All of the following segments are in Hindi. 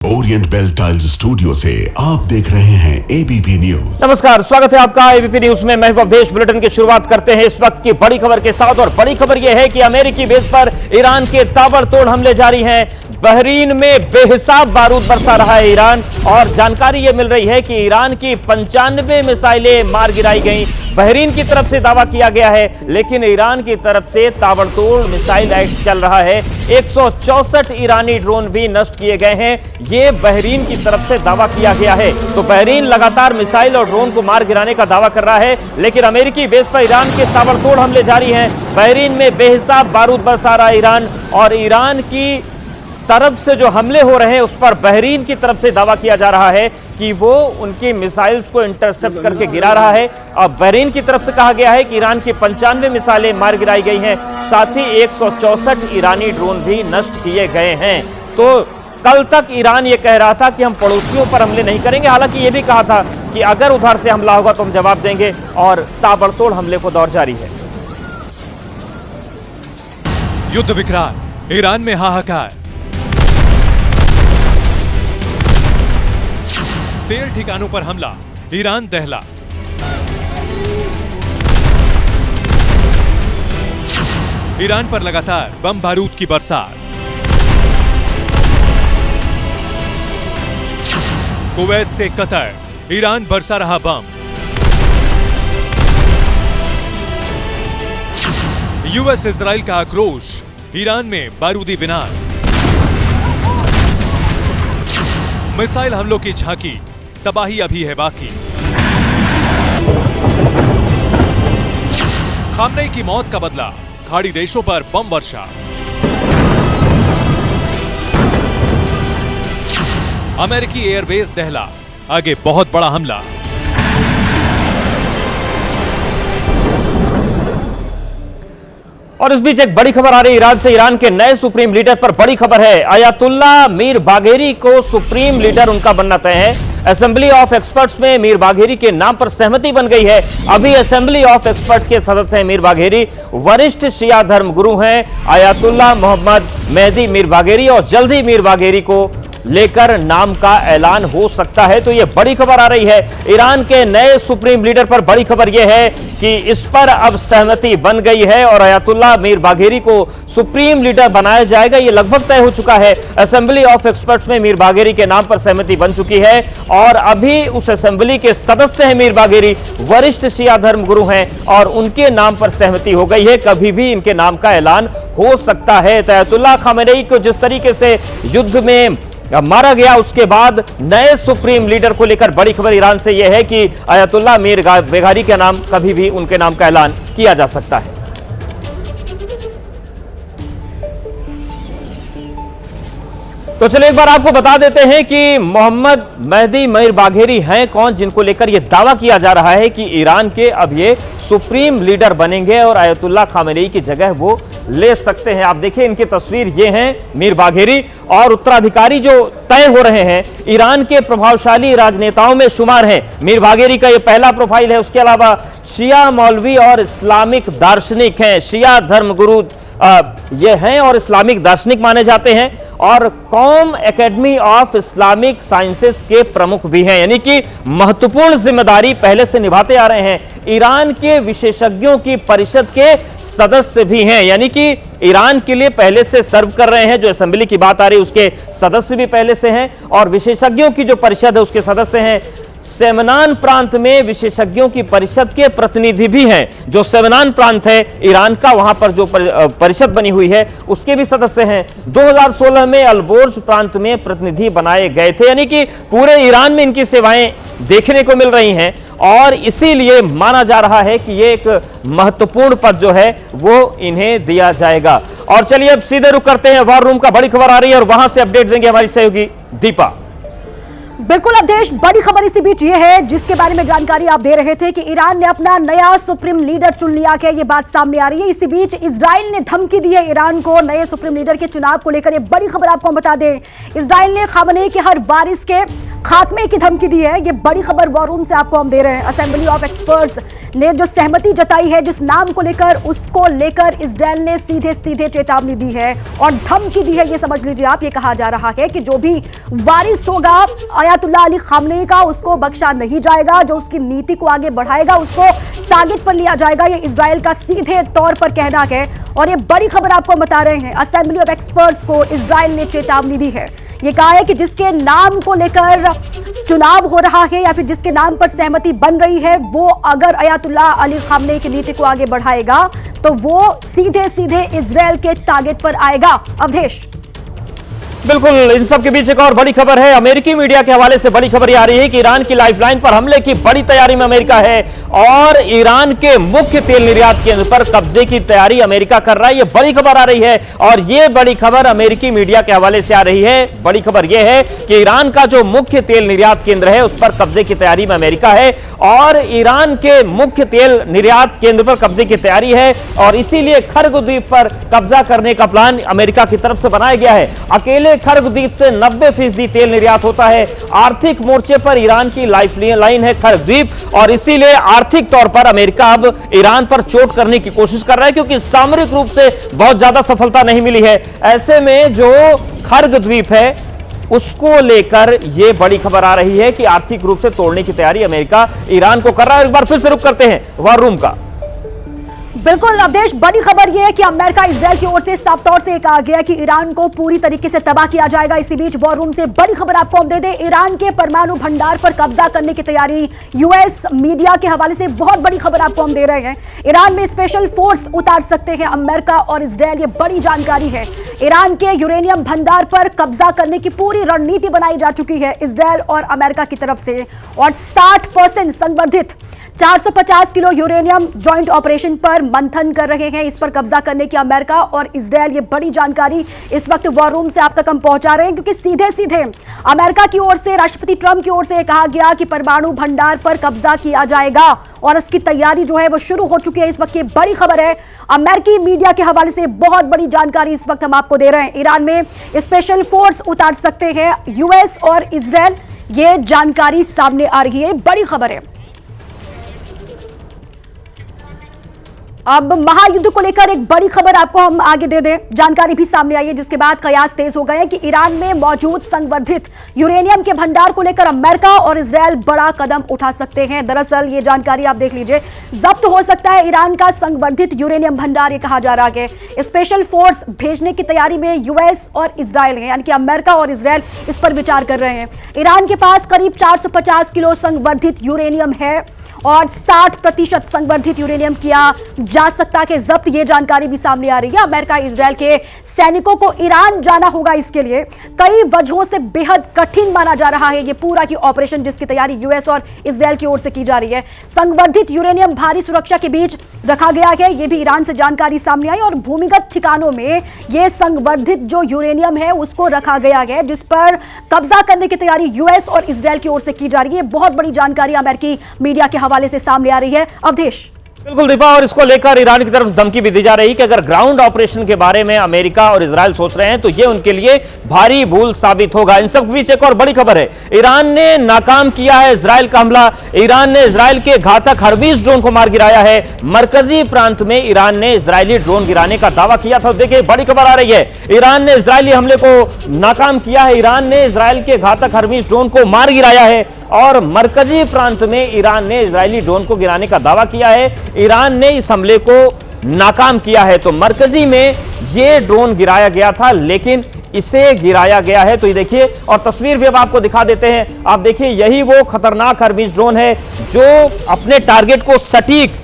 ओरिएंट बेल टाइल्स स्टूडियो से आप देख रहे हैं एबीपी न्यूज। नमस्कार, स्वागत है आपका एबीपी न्यूज में। मैं अवधेश। बुलेटिन की शुरुआत करते हैं इस वक्त की बड़ी खबर के साथ, और बड़ी खबर यह है कि अमेरिकी बेस पर ईरान के ताबड़तोड़ हमले जारी हैं। बहरीन में बेहिसाब बारूद बरसा रहा है ईरान, और जानकारी यह मिल रही है कि ईरान की 95 मिसाइलें मार गिराई गई। बहरीन की तरफ से दावा किया गया है, लेकिन ईरान की तरफ से ताबड़तोड़ मिसाइल एक्ट चल रहा है। 164 ईरानी ड्रोन भी नष्ट किए गए हैं, ये बहरीन की तरफ से दावा किया गया है। तो बहरीन लगातार मिसाइल और ड्रोन को मार गिराने का दावा कर रहा है, लेकिन अमेरिकी बेस पर ईरान के ताबड़तोड़ हमले जारी हैं। बहरीन में बेहिसाब बारूद बरसा रहा है ईरान, और ईरान की तरफ से जो हमले हो रहे हैं उस पर बहरीन की तरफ से दावा किया जा रहा है कि वो उनकी मिसाइल्स को इंटरसेप्ट करके गिरा रहा है। अब बहरीन की तरफ से कहा गया है कि ईरान की 95 मिसाइलें मार गिराई गई हैं, साथ ही 164 ईरानी ड्रोन भी नष्ट किए गए हैं। तो कल तक ईरान ये कह रहा था कि हम पड़ोसियों पर हमले नहीं करेंगे, हालांकि ये भी कहा था कि अगर उधर से हमला होगा तो हम जवाब देंगे, और ताबड़तोड़ हमले को दौर जारी है। युद्ध विकराल, ईरान में हाहाकार। तेल ठिकानों पर हमला, ईरान दहला। ईरान पर लगातार बम बारूद की बरसात। कुवैत से कतर, ईरान बरसा रहा बम। यूएस इजराइल का आक्रोश, ईरान में बारूदी विनाश। मिसाइल हमलों की झांकी, तबाही अभी है बाकी। खामनेई की मौत का बदला, खाड़ी देशों पर बम वर्षा। अमेरिकी एयरबेस दहला, आगे बहुत बड़ा हमला। और इस बीच एक बड़ी खबर आ रही है ईरान से। ईरान के नए सुप्रीम लीडर पर बड़ी खबर है। अयातुल्ला मीर बाघेरी को सुप्रीम लीडर उनका बनना तय है। असेंबली ऑफ एक्सपर्ट्स में मीर बाघेरी के नाम पर सहमति बन गई है। अभी असेंबली ऑफ एक्सपर्ट्स के सदस्य हैं मीर बाघेरी, वरिष्ठ शिया धर्मगुरु हैं अयातुल्ला मोहम्मद मेहदी मीर बाघेरी, और जल्द ही मीर बाघेरी को लेकर नाम का ऐलान हो सकता है। तो यह बड़ी खबर आ रही है ईरान के नए सुप्रीम लीडर पर। बड़ी खबर यह है कि इस पर अब सहमति बन गई है, और अयातुल्ला मीर बाघेरी को सुप्रीम लीडर बनाया जाएगा। यह लगभग तय हो चुका है। असेंबली ऑफ एक्सपर्ट्स में मीर बाघेरी के नाम पर सहमति बन चुकी है, और अभी उस असेंबली के सदस्य हैं मीर बाघेरी, वरिष्ठ शिया धर्मगुरु हैं, और उनके नाम पर सहमति हो गई है। कभी भी इनके नाम का ऐलान हो सकता है। तो अयातुल्ला खामेनेई को जिस तरीके से युद्ध में मारा गया, उसके बाद नए सुप्रीम लीडर को लेकर बड़ी खबर ईरान से यह है कि अयातुल्ला मीर बाघेरी के नाम, कभी भी उनके नाम का ऐलान किया जा सकता है। तो चलिए एक बार आपको बता देते हैं कि मोहम्मद मेहदी मीर बाघेरी हैं कौन, जिनको लेकर यह दावा किया जा रहा है कि ईरान के अब ये सुप्रीम लीडर बनेंगे और अयातुल्ला खामेनेई की जगह वो ले सकते हैं। आप देखिए इनकी तस्वीर, ये हैं मीर बाघेरी, और उत्तराधिकारी जो तय हो रहे हैं ईरान के प्रभावशाली राजनेताओं में शुमार हैं। मीर बाघेरी का ये पहला प्रोफाइल है। उसके अलावा शिया मौलवी और इस्लामिक दार्शनिक हैं, शिया धर्मगुरु ये हैं और इस्लामिक दार्शनिक माने जाते हैं, और कौम एकेडमी ऑफ इस्लामिक साइंसेस के प्रमुख भी हैं, यानी कि महत्वपूर्ण जिम्मेदारी पहले से निभाते आ रहे हैं। ईरान के विशेषज्ञों की परिषद के सदस्य भी हैं, यानी कि ईरान के लिए पहले से सर्व कर रहे हैं। जो असेंबली की बात आ रही है उसके सदस्य भी पहले से हैं, और विशेषज्ञों की जो परिषद है उसके सदस्य हैं। सेमनान प्रांत में विशेषज्ञों की परिषद के प्रतिनिधि भी हैं। जो सेमनान प्रांत है ईरान का, वहां पर जो परिषद बनी हुई है उसके भी सदस्य हैं। 2016 में अल्बोर्ज प्रांत में प्रतिनिधि बनाए गए थे, यानी कि पूरे ईरान में इनकी सेवाएं देखने को मिल रही हैं, और इसीलिए माना जा रहा है कि ये एक महत्वपूर्ण पद जो है वो इन्हें दिया जाएगा। और चलिए अब सीधे रुक करते हैं वॉर रूम का। बड़ी खबर आ रही है और वहां से अपडेट देंगे हमारी सहयोगी दीपा। बिल्कुल अवधेश, बड़ी खबर इसी बीच ये है जिसके बारे में जानकारी आप दे रहे थे कि ईरान ने अपना नया सुप्रीम लीडर चुन लिया। क्या ये बात सामने आ रही है? इसी बीच इजराइल ने धमकी दी है ईरान को नए सुप्रीम लीडर के चुनाव को लेकर। ये बड़ी खबर आपको बता दें, इजराइल ने खामेनेई के हर वारिस के खात्मे की धमकी दी है। ये बड़ी खबर वॉर रूम से आपको हम दे रहे हैं। असेंबली ऑफ एक्सपर्ट्स ने जो सहमति जताई है जिस नाम को लेकर, उसको लेकर इजराइल ने सीधे सीधे चेतावनी दी है और धमकी दी है। ये समझ लीजिए आप, ये कहा जा रहा है कि जो भी वारिस होगा अयातुल्लाह अली खामनेई का, उसको बख्शा नहीं जाएगा। जो उसकी नीति को आगे बढ़ाएगा उसको टारगेट पर लिया जाएगा। ये इजराइल का सीधे तौर पर कहना है और ये बड़ी खबर आपको बता रहे हैं। असेंबली ऑफ एक्सपर्ट्स को इजराइल ने चेतावनी दी है। ये कहा है कि जिसके नाम को लेकर चुनाव हो रहा है या फिर जिसके नाम पर सहमति बन रही है, वो अगर अयातुल्लाह अली खामनेई की नीति को आगे बढ़ाएगा तो वो सीधे सीधे इजराइल के टारगेट पर आएगा। अवधेश, बिल्कुल, इन सब के बीच एक और बड़ी खबर है। अमेरिकी मीडिया के हवाले से बड़ी खबर आ रही है कि ईरान की लाइफलाइन पर हमले की बड़ी तैयारी में अमेरिका है और ईरान के मुख्य तेल निर्यात केंद्र पर कब्जे की तैयारी अमेरिका कर रहा है। यह बड़ी खबर आ रही है और यह बड़ी खबर अमेरिकी मीडिया के हवाले से आ रही है। बड़ी खबर यह है कि ईरान का जो मुख्य तेल निर्यात केंद्र है उस पर कब्जे की तैयारी में अमेरिका है और ईरान के मुख्य तेल निर्यात केंद्र पर कब्जे की तैयारी है और इसीलिए खर्ग द्वीप पर कब्जा करने का प्लान अमेरिका की तरफ से बनाया गया है। अकेले खर्ग द्वीप से 90% तेल निर्यात होता है। आर्थिक मोर्चे पर ईरान की लाइफलाइन है खर्ग द्वीप और इसीलिए आर्थिक तौर पर अमेरिका अब ईरान पर चोट करने की कोशिश कर रहा है क्योंकि सामरिक रूप से बहुत ज्यादा सफलता नहीं मिली है। ऐसे में जो खर्ग द्वीप है उसको लेकर यह बड़ी खबर आ रही है कि आर्थिक रूप से तोड़ने की तैयारी अमेरिका ईरान को कर रहा है। एक बार फिर से रुक करते हैं वॉर रूम का। बिल्कुल अवधेश, बड़ी खबर यह है कि अमेरिका इजराइल की ओर से साफ तौर से कहा गया कि ईरान को पूरी तरीके से तबाह किया जाएगा। इसी बीच वॉर रूम से बड़ी खबर आपको हम दे दें, ईरान के परमाणु भंडार पर कब्जा करने की तैयारी। यूएस मीडिया के हवाले से बहुत बड़ी खबर आपको हम दे रहे हैं। ईरान में स्पेशल फोर्स उतार सकते हैं अमेरिका और इजराइल, ये बड़ी जानकारी है। ईरान के यूरेनियम भंडार पर कब्जा करने की पूरी रणनीति बनाई जा चुकी है इजराइल और अमेरिका की तरफ से और 60% संवर्धित 450 किलो यूरेनियम जॉइंट ऑपरेशन पर मंथन कर रहे हैं। इस पर कब्जा करने की अमेरिका और इजराइल, ये बड़ी जानकारी इस वक्त वॉर रूम से आप तक हम पहुंचा रहे हैं क्योंकि सीधे सीधे अमेरिका की ओर से, राष्ट्रपति ट्रंप की ओर से कहा गया कि परमाणु भंडार पर कब्जा किया जाएगा और इसकी तैयारी जो है वो शुरू हो चुकी है। इस वक्त ये बड़ी खबर है, अमेरिकी मीडिया के हवाले से बहुत बड़ी जानकारी इस वक्त हम आपको दे रहे हैं। ईरान में स्पेशल फोर्स उतार सकते हैं यूएस और इजराइल, ये जानकारी सामने आ रही है, बड़ी खबर है। अब महायुद्ध को लेकर एक बड़ी खबर आपको हम आगे दे दें, जानकारी भी सामने आई है जिसके बाद कयास तेज हो गए हैं कि ईरान में मौजूद संवर्धित यूरेनियम के भंडार को लेकर अमेरिका और इजराइल बड़ा कदम उठा सकते हैं। दरअसल ये जानकारी आप देख लीजिए, जब्त हो सकता है ईरान का संवर्धित यूरेनियम भंडार, ये कहा जा रहा है। स्पेशल फोर्स भेजने की तैयारी में यूएस और इजराइल है, यानी कि अमेरिका और इजराइल इस पर विचार कर रहे हैं। ईरान के पास करीब 450 किलो संवर्धित यूरेनियम है और 60% संवर्धित यूरेनियम किया जा सकता है जब्त, ये जानकारी भी सामने आ रही है। अमेरिका इजराइल के सैनिकों को ईरान जाना होगा, इसके लिए कई वजहों से बेहद कठिन माना जा रहा है ये पूरा की ऑपरेशन जिसकी तैयारी यूएस और इजराइल की ओर से की जा रही है। संवर्धित यूरेनियम भारी सुरक्षा के बीच रखा गया है, ये भी ईरान से जानकारी सामने आई और भूमिगत ठिकानों में ये संवर्धित जो यूरेनियम है उसको रखा गया है जिस पर कब्जा करने की तैयारी यूएस और इजराइल की ओर से की जा रही है। बहुत बड़ी जानकारी अमेरिकी मीडिया के हवाले से सामने आ रही है। अवधेश, बिल्कुल दीपा, और इसको लेकर ईरान की तरफ धमकी भी दी जा रही है कि अगर ग्राउंड ऑपरेशन के बारे में अमेरिका और इजराइल सोच रहे हैं तो यह उनके लिए भारी भूल साबित होगा। इन सब के बीच एक और बड़ी खबर है, ईरान ने नाकाम किया है इजराइल का हमला। ईरान ने इजराइल के घातक हर्बीज ड्रोन को मार गिराया है। मरकजी प्रांत में ईरान ने इजरायली ड्रोन गिराने का दावा किया था। देखिए बड़ी खबर आ रही है, ईरान ने इजरायली हमले को नाकाम किया है। ईरान ने इजराइल के घातक हर्बीज ड्रोन को मार गिराया है और मरकजी प्रांत में ईरान ने इजरायली ड्रोन को गिराने का दावा किया है। ईरान ने इस हमले को नाकाम किया है। तो मरकजी में यह ड्रोन गिराया गया था लेकिन इसे गिराया गया है। तो ये देखिए, और तस्वीर भी अब आपको दिखा देते हैं। आप देखिए, यही वो खतरनाक हर्बीज ड्रोन है जो अपने टारगेट को सटीक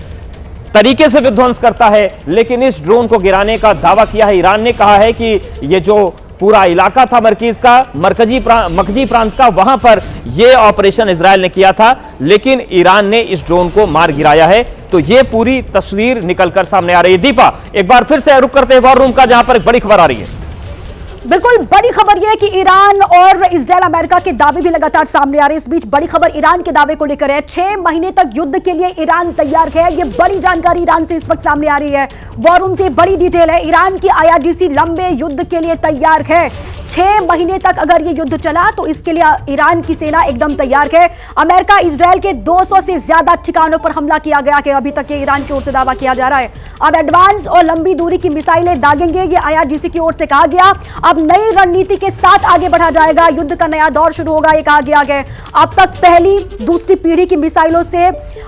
तरीके से विध्वंस करता है, लेकिन इस ड्रोन को गिराने का दावा किया है। ईरान ने कहा है कि ये जो पूरा इलाका था मरकजी प्रांत का, वहां पर यह ऑपरेशन इजराइल ने किया था, लेकिन ईरान ने इस ड्रोन को मार गिराया है। तो यह पूरी तस्वीर निकलकर सामने आ रही है। दीपा, एक बार फिर से रुक करते हैं वॉर रूम का, जहां पर एक बड़ी खबर आ रही है। बिल्कुल बड़ी खबर यह है कि ईरान और इजराइल अमेरिका के दावे भी लगातार सामने आ रहे हैं। इस बीच बड़ी खबर ईरान के दावे को लेकर है। 6 महीने तक युद्ध के लिए ईरान तैयार है। यह बड़ी जानकारी ईरान से इस वक्त सामने आ रही है। वॉर रूम से बड़ी डिटेल है। ईरान की IRGC लंबे युद्ध के लिए तैयार है। 6 महीने तक अगर ये युद्ध चला तो इसके लिए ईरान की सेना एकदम तैयार है। अमेरिका इजराइल के 200 से ज्यादा ठिकानों पर हमला किया गया कि अभी तक ये ईरान की ओर से दावा किया जा रहा है। अब एडवांस और लंबी दूरी की मिसाइलें दागेंगे, ये IRGC की ओर से कहा गया। अब नई रणनीति के साथ आगे बढ़ा जाएगा। युद्ध का नया दौर शुरू होगा, ये कहा गया है। अब तक पहली दूसरी पीढ़ी की मिसाइलों से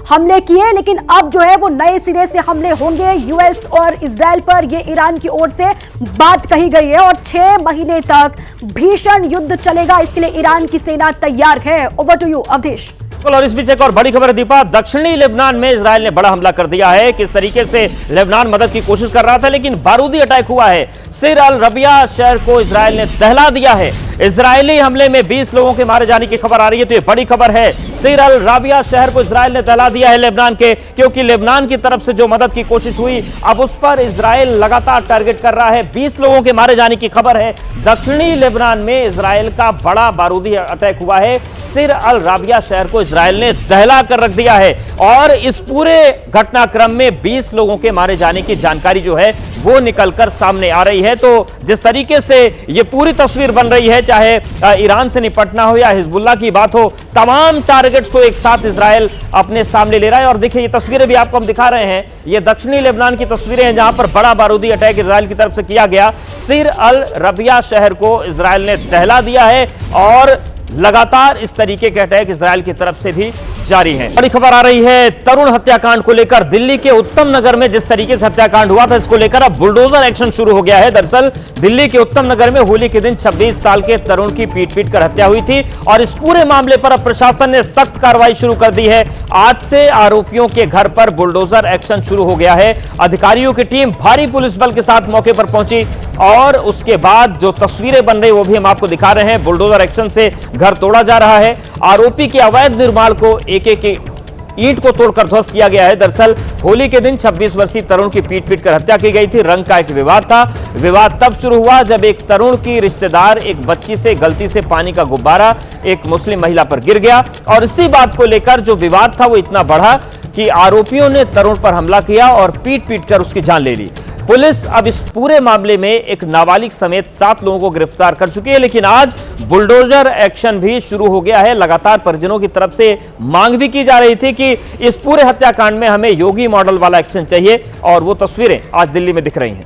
हमले किए, लेकिन अब जो है वो नए सिरे से हमले होंगे US और इजराइल पर, ये ईरान की ओर से बात कही गई है। और 6 महीने तक भीषण युद्ध चलेगा, इसके लिए ईरान की सेना तैयार है। Over to you Avdhesh. और इस बीच एक और बड़ी खबर दीपा, दक्षिणी लेबनान में इजराइल ने बड़ा हमला कर दिया है। किस तरीके से लेबनान मदद की कोशिश कर रहा था, लेकिन बारूदी अटैक हुआ है। सिर अल रबिया शहर को इजराइल ने दहला दिया है। इजरायली हमले में 20 लोगों के मारे जाने की खबर आ रही है, तो ये बड़ी खबर है। सिर अल रबिया शहर को इजराइल ने दहला दिया है लेबनान के, क्योंकि लेबनान की तरफ से जो मदद की कोशिश हुई, अब उस पर इजराइल लगातार टारगेट कर रहा है। 20 लोगों के मारे जाने की खबर है। दक्षिणी लेबनान में इजराइल का बड़ा बारूदी अटैक हुआ है। सिर अल रबिया शहर को इजराइल ने दहला कर रख दिया है और इस पूरे घटनाक्रम में 20 लोगों के मारे जाने की जानकारी जो है वो निकलकर सामने आ रही है। तो जिस तरीके से ये पूरी तस्वीर बन रही है, चाहे ईरान से निपटना हो या हिजबुल्लाह की बात हो, तमाम टारगेट्स को एक साथ इजराइल अपने सामने ले रहा है। और देखिए ये तस्वीरें भी आपको हम दिखा रहे हैं, ये दक्षिणी लेबनान की तस्वीरें हैं जहां पर बड़ा बारूदी अटैक इजराइल की तरफ से किया गया। सिर अल रबिया शहर को इजराइल ने दहला दिया है और लगातार इस तरीके के अटैक इजराइल की तरफ से भी जारी है। बड़ी खबर आ रही है तरुण हत्याकांड को लेकर। दिल्ली के उत्तम नगर में जिस तरीके से हत्याकांड हुआ था, इसको लेकर अब बुलडोजर एक्शन शुरू हो गया है। दरअसल दिल्ली के उत्तम नगर में होली के दिन 26 साल के तरुण की पीट कर हत्या हुई थी और इस पूरे मामले पर अब प्रशासन ने सख्त कार्रवाई शुरू कर दी है। आज से आरोपियों के घर पर बुलडोजर एक्शन शुरू हो गया है। अधिकारियों की टीम भारी पुलिस बल के साथ मौके पर पहुंची और उसके बाद जो तस्वीरें बन रही वो भी हम आपको दिखा रहे हैं। बुलडोजर एक्शन से घर तोड़ा जा रहा है। आरोपी के अवैध निर्माण को एक ईंट को तोड़कर ध्वस्त किया गया है। दरअसल होली के दिन 26 वर्षीय तरुण की पीट कर हत्या की गई थी। रंग का एक विवाद था। विवाद तब शुरू हुआ जब एक तरुण की रिश्तेदार एक बच्ची से गलती से पानी का गुब्बारा एक मुस्लिम महिला पर गिर गया और इसी बात को लेकर जो विवाद था वो इतना बढ़ा कि आरोपियों ने तरुण पर हमला किया और पीट कर उसकी जान ले ली। पुलिस अब इस पूरे मामले में एक नाबालिग समेत 7 लोगों को गिरफ्तार कर चुकी है, लेकिन आज बुलडोजर एक्शन भी शुरू हो गया है। लगातार परिजनों की तरफ से मांग भी की जा रही थी कि इस पूरे हत्याकांड में हमें योगी मॉडल वाला एक्शन चाहिए और वो तस्वीरें आज दिल्ली में दिख रही हैं।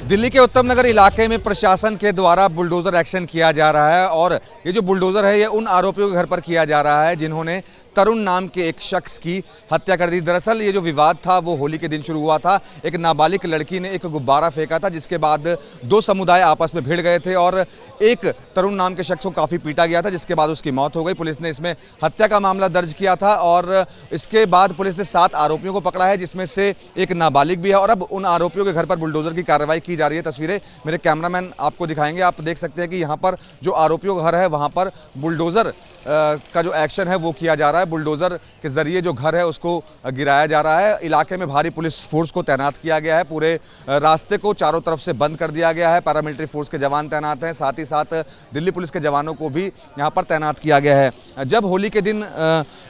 दिल्ली के उत्तम नगर इलाके में प्रशासन के द्वारा बुलडोजर एक्शन किया जा रहा है और ये जो बुलडोजर है ये उन आरोपियों के घर पर किया जा रहा है जिन्होंने तरुण नाम के एक शख्स की हत्या कर दी। दरअसल ये जो विवाद था वो होली के दिन शुरू हुआ था। एक नाबालिग लड़की ने एक गुब्बारा फेंका था जिसके बाद 2 समुदाय आपस में भिड़ गए थे और एक तरुण नाम के शख्स को काफ़ी पीटा गया था जिसके बाद उसकी मौत हो गई। पुलिस ने इसमें हत्या का मामला दर्ज किया था और इसके बाद पुलिस ने 7 आरोपियों को पकड़ा है जिसमें से एक नाबालिग भी है और अब उन आरोपियों के घर पर बुलडोजर की कार्रवाई की जा रही है। तस्वीरें मेरे कैमरामैन आपको दिखाएंगे। आप देख सकते हैं कि यहाँ पर जो आरोपियों का घर है वहाँ पर बुलडोजर का जो एक्शन है वो किया जा रहा है। बुलडोजर के जरिए जो घर है उसको गिराया जा रहा है। इलाके में भारी पुलिस फोर्स को तैनात किया गया है। पूरे रास्ते को चारों तरफ से बंद कर दिया गया है। पैरामिलिट्री फोर्स के जवान तैनात हैं, साथ ही साथ दिल्ली पुलिस के जवानों को भी यहाँ पर तैनात किया गया है। जब होली के दिन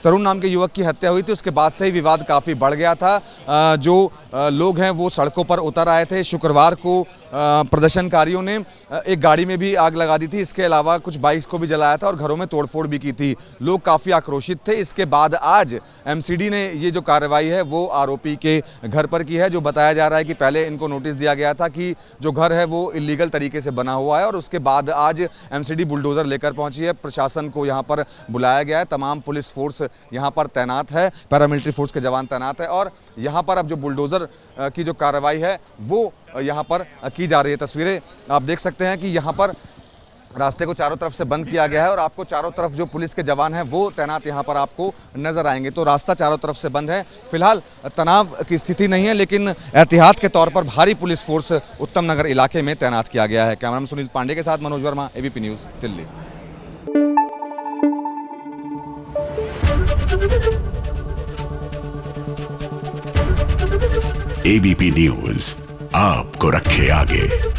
तरुण नाम के युवक की हत्या हुई थी उसके बाद से ही विवाद काफ़ी बढ़ गया था। जो लोग हैं वो सड़कों पर उतर आए थे। शुक्रवार को प्रदर्शनकारियों ने एक गाड़ी में भी आग लगा दी थी। इसके अलावा कुछ बाइक्स को भी जलाया था और घरों में तोड़फोड़ भी की थी। लोग काफ़ी आक्रोशित थे। इसके बाद आज एमसीडी ने ये जो कार्रवाई है वो आरोपी के घर पर की है। जो बताया जा रहा है कि पहले इनको नोटिस दिया गया था कि जो घर है वो इलीगल तरीके से बना हुआ है और उसके बाद आज एमसीडी बुलडोजर लेकर पहुंची है। प्रशासन को यहाँ पर बुलाया गया है। तमाम पुलिस फोर्स यहाँ पर तैनात है, पैरामिलिट्री फोर्स के जवान तैनात है और यहाँ पर अब जो बुलडोजर की जो कार्रवाई है वो यहाँ पर की जा रही है। तस्वीरें आप देख सकते हैं कि यहाँ पर रास्ते को चारों तरफ से बंद किया गया है और आपको चारों तरफ जो पुलिस के जवान हैं वो तैनात यहाँ पर आपको नजर आएंगे। तो रास्ता चारों तरफ से बंद है। फिलहाल तनाव की स्थिति नहीं है, लेकिन एहतियात के तौर पर भारी पुलिस फोर्स उत्तम नगर इलाके में तैनात किया गया है। कैमरामैन सुनील पांडे के साथ Manoj Verma, ABP news, Delhi. ABP news आपको रखे आगे।